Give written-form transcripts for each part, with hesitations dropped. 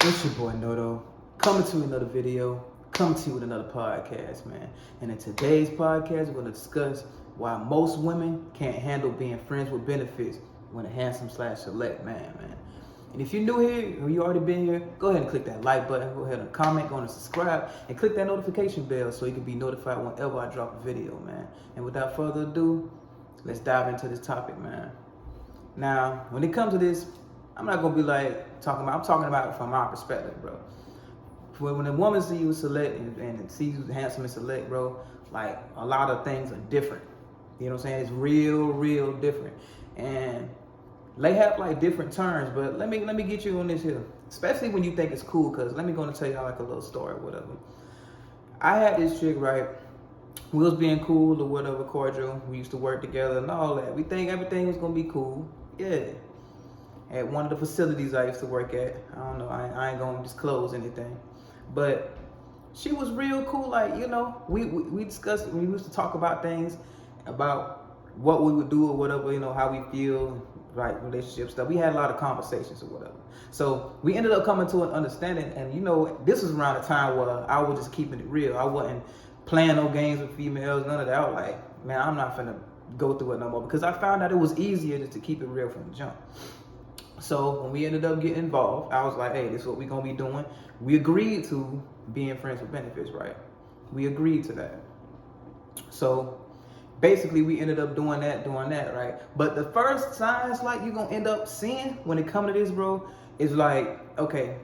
It's your boy Noto, coming to another video, coming to you with another podcast, man. And in today's podcast, we're going to discuss why most women can't handle being friends with benefits when a handsome/select man. And if you're new here or you already been here, go ahead and click that like button, go ahead and comment, go and subscribe, and click that notification bell so you can be notified whenever I drop a video, man. And without further ado, let's dive into this topic, man. Now, when it comes to this, I'm not gonna be like I'm talking about it from my perspective, bro. When a woman sees you select and sees you handsome and select, bro, like a lot of things are different. You know what I'm saying? It's real different. And they have like different terms, but let me get you on this here. Especially when you think it's cool, cause let me go and tell y'all like a little story or whatever. I had this chick, right? We was being cool or whatever, cordial. We used to work together and all that. We think everything was gonna be cool. Yeah. At one of the facilities I used to work at. I don't know, I ain't gonna disclose anything. But she was real cool, like, you know, we discussed, we used to talk about things, about what we would do or whatever, you know, how we feel, like relationship stuff. We had a lot of conversations or whatever. So we ended up coming to an understanding, and you know, this was around the time where I was just keeping it real. I wasn't playing no games with females, none of that. I was like, man, I'm not finna go through it no more, because I found out it was easier just to keep it real from the jump. So when we ended up getting involved, I was like, hey, this is what we're gonna be doing. We agreed to being friends with benefits, right? We agreed to that. So basically we ended up doing that, right? But the first signs like you're gonna end up seeing when it comes to this, bro, is like, okay,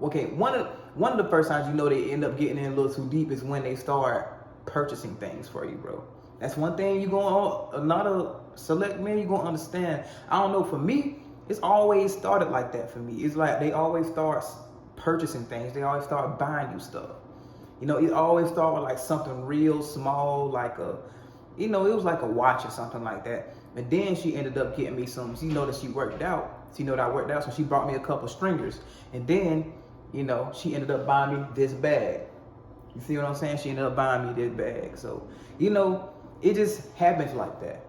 one of the first signs you know they end up getting in a little too deep is when they start purchasing things for you, bro. That's one thing you're gonna, another select men, you're gonna understand. I don't know, for me, it's always started like that for me. It's like they always start purchasing things. They always start buying you stuff. You know, it always started with like something real small, like a, you know, it was like a watch or something like that. And then she ended up getting me some, she know that she worked out. She know that I worked out, so she brought me a couple stringers. And then, you know, she ended up buying me this bag. You see what I'm saying? She ended up buying me this bag. So, you know, it just happens like that.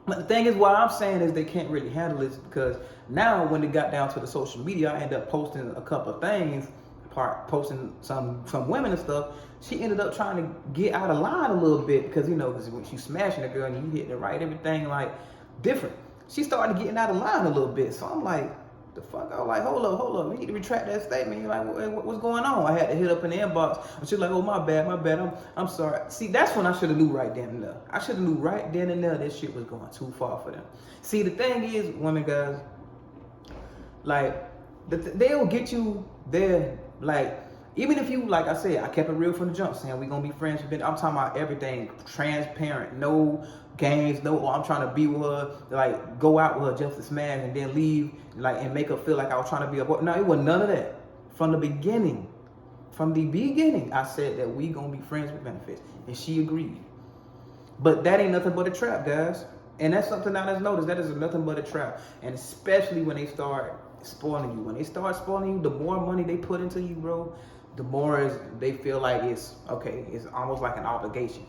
But the thing is, what I'm saying is they can't really handle it, because now when it got down to the social media, I ended up posting a couple of things, posting some women and stuff. She ended up trying to get out of line a little bit, because, you know, because when she's smashing a girl and you hitting it right, everything like different. She started getting out of line a little bit. So I'm like, the fuck? I was like, hold up, we need to retract that statement. You're like, what's going on? I had to hit up in the inbox, and she's like, oh, my bad, I'm sorry. See, that's when I should have knew right then and there. I should have knew right then and there this shit was going too far for them. See, the thing is, women, guys, like, they'll get you there, like, even if you, like I said, I kept it real from the jump, saying we gonna be friends. I'm talking about everything transparent, no games, no, oh, I'm trying to be with her, like go out with her just to smash and then leave, like, and make her feel like I was trying to be a boy. No, it was none of that. From the beginning, I said that we gonna be friends with benefits, and she agreed. But that ain't nothing but a trap, guys. And that's something I just noticed. That is nothing but a trap. And especially when they start spoiling you. When they start spoiling you, the more money they put into you, bro, the more they feel like it's okay. It's almost like an obligation.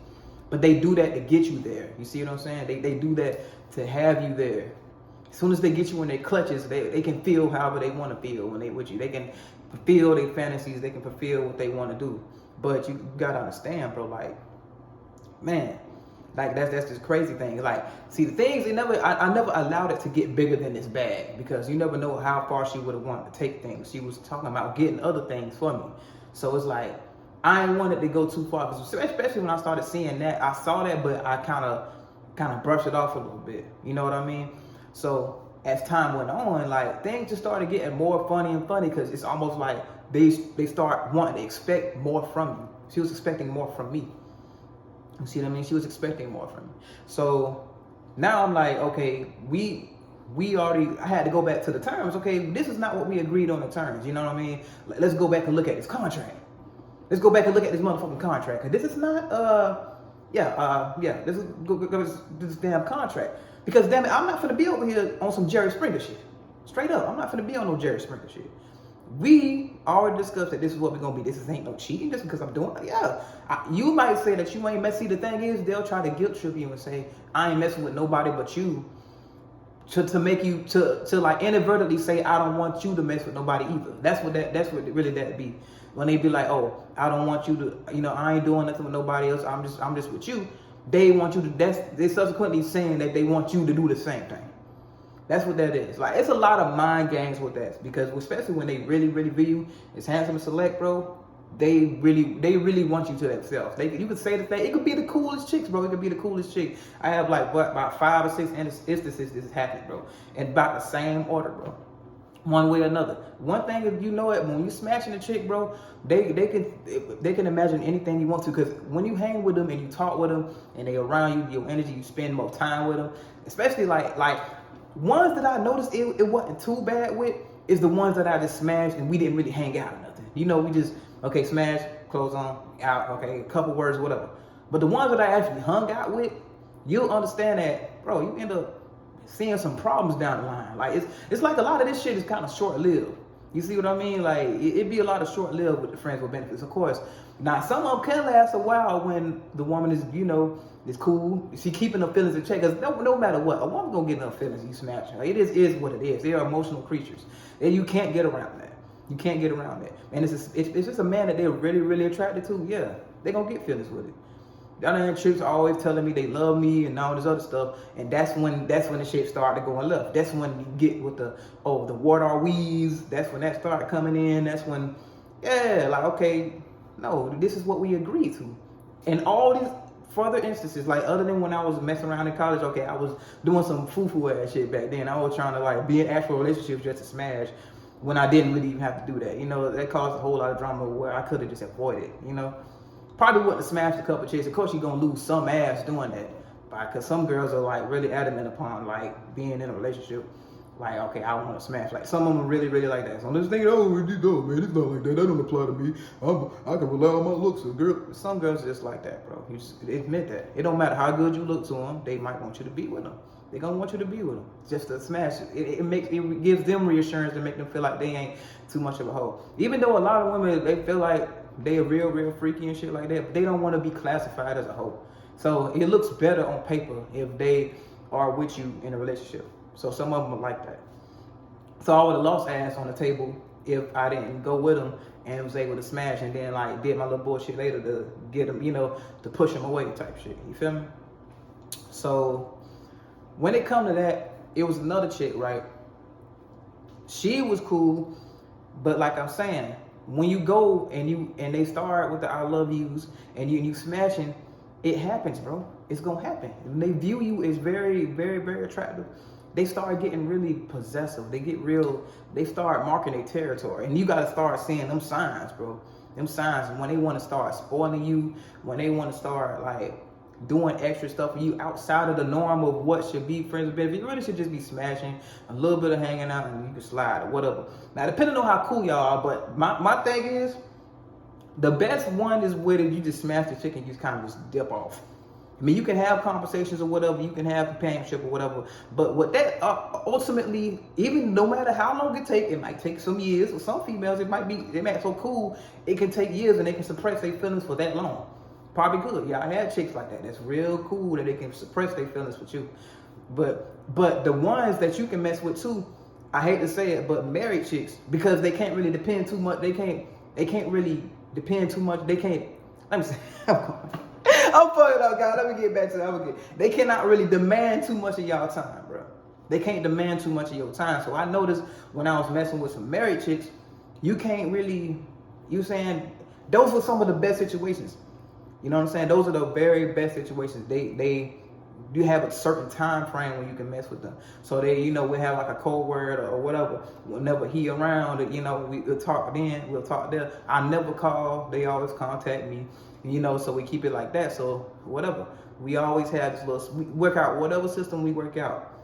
But they do that to get you there. You see what I'm saying? They do that to have you there. As soon as they get you in their clutches, they can feel however they want to feel when they with you. They can fulfill their fantasies. They can fulfill what they want to do. But you gotta understand, bro. Like, man, like that's this crazy thing. Like, see, the things I never allowed it to get bigger than this bag, because you never know how far she would have wanted to take things. She was talking about getting other things for me. So it's like, I ain't wanted to go too far, especially when I started seeing that. I saw that, but I kind of brushed it off a little bit. You know what I mean? So as time went on, like, things just started getting more funny and funny, because it's almost like they start wanting to expect more from you. She was expecting more from me. You see what I mean? She was expecting more from me. So now I'm like, okay, we already, I had to go back to the terms. Okay, this is not what we agreed on the terms. You know what I mean? Let's go back and look at this contract. Let's go back and look at this motherfucking contract. Cause this is not, this damn contract. Because damn it, I'm not finna be over here on some Jerry Springer shit. Straight up, I'm not finna be on no Jerry Springer shit. We already discussed that this is what we're gonna be. This ain't no cheating just because I'm doing it. Yeah, you might say that you ain't messy. The thing is, they'll try to guilt trip you and say, I ain't messing with nobody but you. to make you to like inadvertently say I don't want you to mess with nobody either. That's what really that be. When they be like, oh, I don't want you to, I ain't doing nothing with nobody else. I'm just with you. They want you to. They subsequently saying that they want you to do the same thing. That's what that is. Like, it's a lot of mind games with that, because especially when they really view you as handsome and select, bro. They really want you to themselves. You could say the thing. It could be the coolest chicks, bro. It could be the coolest chick. I have like about 5 or 6 instances this happened, bro, and about the same order, bro. One way or another. One thing, if you know it, when you smashing a chick, bro, they can imagine anything you want to, because when you hang with them and you talk with them and they around you, your energy, you spend more time with them. Especially like ones that I noticed it wasn't too bad with is the ones that I just smashed and we didn't really hang out or nothing. We just smash, clothes on, out, okay, a couple words, whatever. But the ones that I actually hung out with, you'll understand that, bro, you end up seeing some problems down the line. Like, it's like a lot of this shit is kind of short-lived. You see what I mean? Like, it'd be a lot of short-lived with the friends with benefits, of course. Now, some of them can last a while when the woman is, is cool. She keeping her feelings in check. Because no matter what, a woman gonna get her feelings, you smash her. It is what it is. They are emotional creatures. And you can't get around that. You can't get around that. And it's just a man that they're really attracted to. Yeah, they gonna get feelings with it. The other chicks are always telling me they love me and all this other stuff, and that's when the shit started going left. That's when you get with the what are we's. That's when that started coming in. That's when, like, okay, no, this is what we agreed to. And all these further instances, like, other than when I was messing around in college, okay, I was doing some foo-foo ass shit back then. I was trying to like be in actual relationships just to smash, when I didn't really even have to do that. That caused a whole lot of drama where I could have just avoided it. Probably wouldn't have smashed a couple chicks. Of course, you're gonna lose some ass doing that, because some girls are like really adamant upon like being in a relationship. Like, okay, I want to smash. Like, some of them are really like that. So I'm just thinking, oh, man, it's not like that. That don't apply to me. I can rely on my looks. Some girls just like that, bro. You just admit that. It don't matter how good you look to them. They might want you to be with them. They're gonna want you to be with them. Just to smash it. It gives them reassurance to make them feel like they ain't too much of a hoe. Even though a lot of women, they feel like they are real freaky and shit like that, but they don't want to be classified as a hoe. So it looks better on paper if they are with you in a relationship. So some of them are like that. So I would have lost ass on the table if I didn't go with them and was able to smash, and then like did my little bullshit later to get them, to push them away type shit. You feel me? So when it come to that, it was another chick, right? She was cool, but like I'm saying, when you go and they start with the I love yous and you smashing, it happens, bro. It's gonna happen. When they view you as very attractive, they start getting really possessive. They start marking their territory, and you gotta start seeing them signs, bro. Them signs when they want to start spoiling you, when they want to start like doing extra stuff for you outside of the norm of what should be friends with benefits. You really should just be smashing, a little bit of hanging out, and you can slide or whatever. Now, depending on how cool y'all are, but my thing is, the best one is where you just smash the chick and you just kind of just dip off. I mean, you can have conversations or whatever, you can have companionship or whatever, but what that ultimately, even no matter how long it might take some years. For some females, they might be so cool, it can take years and they can suppress their feelings for that long. Probably could. Yeah, I had chicks like that. That's real cool that they can suppress their feelings with you. But the ones that you can mess with too, I hate to say it, but married chicks, because they can't really depend too much. They can't really depend too much. They can't. Let me say. I'm fucking up, guys. Let me get back to that. They cannot really demand too much of y'all time, bro. They can't demand too much of your time. So I noticed when I was messing with some married chicks, you can't really. You saying those were some of the best situations. You know what I'm saying? Those are the very best situations. You have a certain time frame when you can mess with them. So we have like a code word or whatever. Whenever he around, we'll talk then, we'll talk there. I never call. They always contact me. So we keep it like that. So whatever. We always have this we work out whatever system we work out.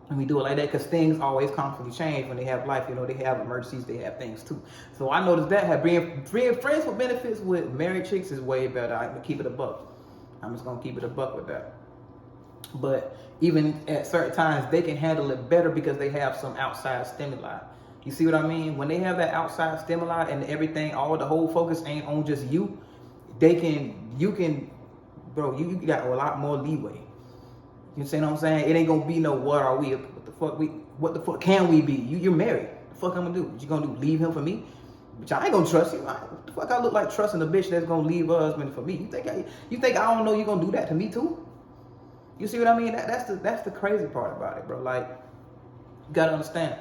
And we do it like that because things always constantly change when they have life. They have emergencies, they have things too. So I noticed that being friends with benefits with married chicks is way better. I'm gonna keep it a buck. I'm just gonna keep it a buck with that. But even at certain times, they can handle it better because they have some outside stimuli. You see what I mean? When they have that outside stimuli and everything, the whole focus ain't on just you. You got a lot more leeway. You see what I'm saying? It ain't gonna be no what are we, what the what the fuck can we be? You're married. The fuck I'm gonna do? What you gonna do? Leave him for me? Bitch, I ain't gonna trust you. What the fuck I look like trusting a bitch that's gonna leave her husband for me? You think I don't know you gonna do that to me too? You see what I mean? That's the crazy part about it, bro. Like, you gotta understand,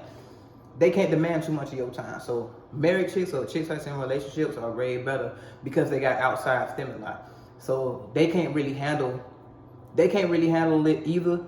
they can't demand too much of your time. So married chicks or chicks that's in relationships are way better because they got outside stimuli. So they can't really handle it either,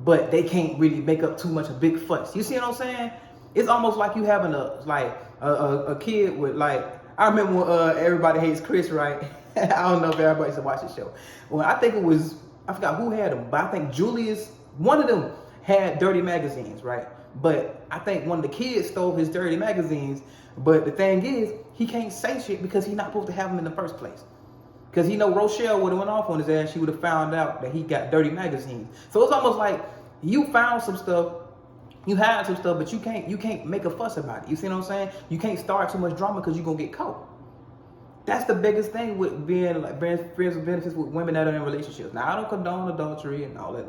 but they can't really make up too much a big fuss. You see what I'm saying? It's almost like you having a kid with, like, I remember when Everybody Hates Chris, right? I don't know if everybody used to watch the show. Well, I think it was, I forgot who had them, but I think Julius, one of them had dirty magazines, right? But I think one of the kids stole his dirty magazines. But the thing is, he can't say shit because he's not supposed to have them in the first place. Because he know Rochelle would have went off on his ass. She would have found out that he got dirty magazines. So it's almost like you found some stuff, you had some stuff, but you can't make a fuss about it. You see what I'm saying? You can't start too much drama because you're gonna get caught. That's the biggest thing with being like friends with benefits with women that are in relationships. Now I don't condone adultery and all that,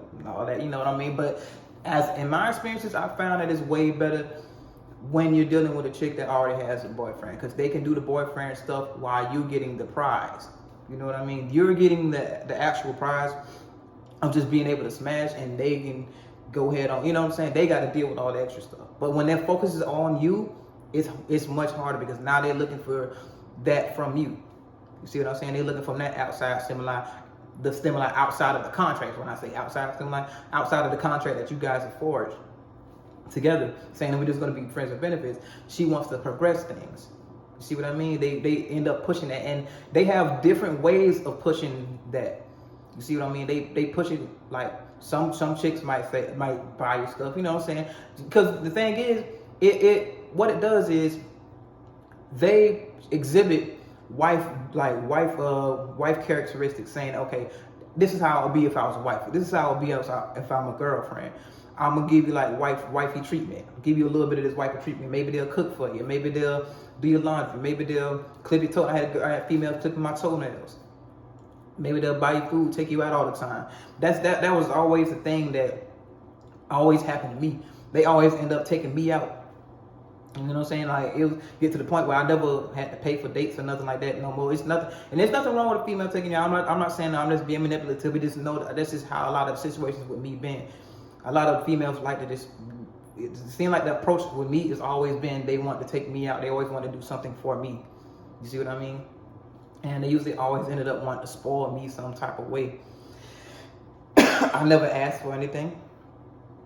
you know what I mean? But as in my experiences, I found that it's way better when you're dealing with a chick that already has a boyfriend, because they can do the boyfriend stuff while you're getting the prize. You know what I mean? You're getting the actual prize of just being able to smash, and they can go ahead on, you know what I'm saying? They got to deal with all the extra stuff. But when their focus is on you, it's much harder because now they're looking for that from you. You see what I'm saying? They're looking from that outside stimuli, the stimuli outside of the contract. When I say outside stimuli, outside of the contract that you guys have forged together, saying that we're just going to be friends with benefits. She wants to progress things. You see what I mean? They end up pushing that, and they have different ways of pushing that. You see what I mean? They push it like some chicks might buy your stuff. You know what I'm saying? Because the thing is, what it does is they exhibit wife characteristics, saying, okay, this is how it would be if I was a wife. This is how it would be if I'm a girlfriend. I'm gonna give you like wifey treatment. Give you a little bit of this wifey treatment. Maybe they'll cook for you. Maybe they'll do your laundry. Maybe they'll clip your toe. I had females clipping my toenails. Maybe they'll buy you food, take you out all the time. That was always the thing that always happened to me. They always end up taking me out. You know what I'm saying? Like, it would get to the point where I never had to pay for dates or nothing like that no more. It's nothing, and there's nothing wrong with a female taking you out. I'm not saying that I'm just being manipulative. But just know that this is how a lot of situations with me been. A lot of females like to just, it seems like the approach with me has always been they want to take me out. They always want to do something for me. You see what I mean? And they usually always ended up wanting to spoil me some type of way. I never asked for anything.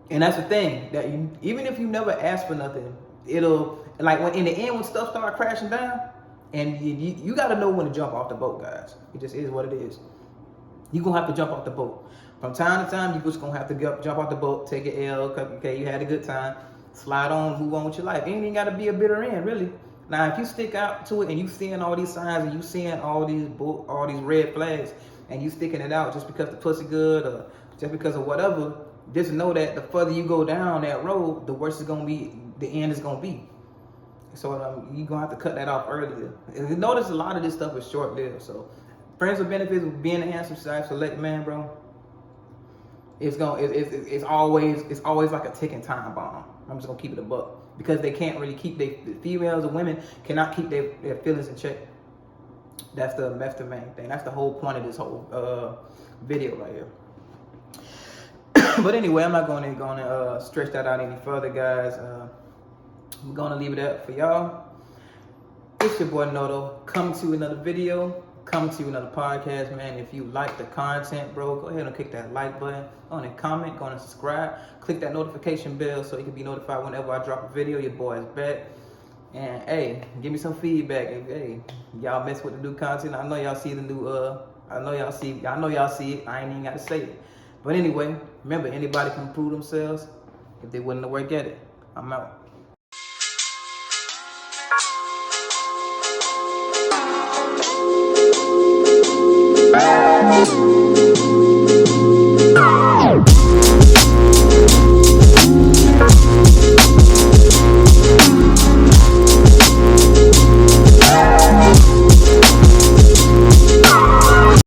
And that's the thing, that even if you never ask for nothing, it'll, like, when in the end, when stuff start crashing down, and you got to know when to jump off the boat, guys. It just is what it is. You're going to have to jump off the boat. From time to time, you're just going to have to jump off the boat, take an L, okay, you had a good time, slide on, move on with your life. It ain't even got to be a bitter end, really. Now, if you stick out to it and you seeing all these signs and you seeing all these red flags and you sticking it out just because the pussy good or just because of whatever, just know that the further you go down that road, the worse it's going to be, the end is going to be. So you're going to have to cut that off earlier. And notice a lot of this stuff is short-lived. So friends with benefits, being a handsome, select man, bro, it's always like a ticking time bomb. I'm just gonna keep it a buck, because they can't really keep the females and women cannot keep their feelings in check. That's the main thing. That's the whole point of this whole video right here. But anyway, I'm not going to stretch that out any further, guys. I'm gonna leave it up for y'all. It's your boy Noto, coming to another video. Coming to you another podcast, man. If you like the content, bro, go ahead and click that like button, go on and comment, go on and subscribe, click that notification bell so you can be notified whenever I drop a video. Your boy is back. And hey, give me some feedback. Hey, y'all mess with the new content. I know y'all see the new I know y'all see it. I ain't even gotta say it. But anyway, remember, anybody can improve themselves if they're willing to work at it. I'm out. Bye.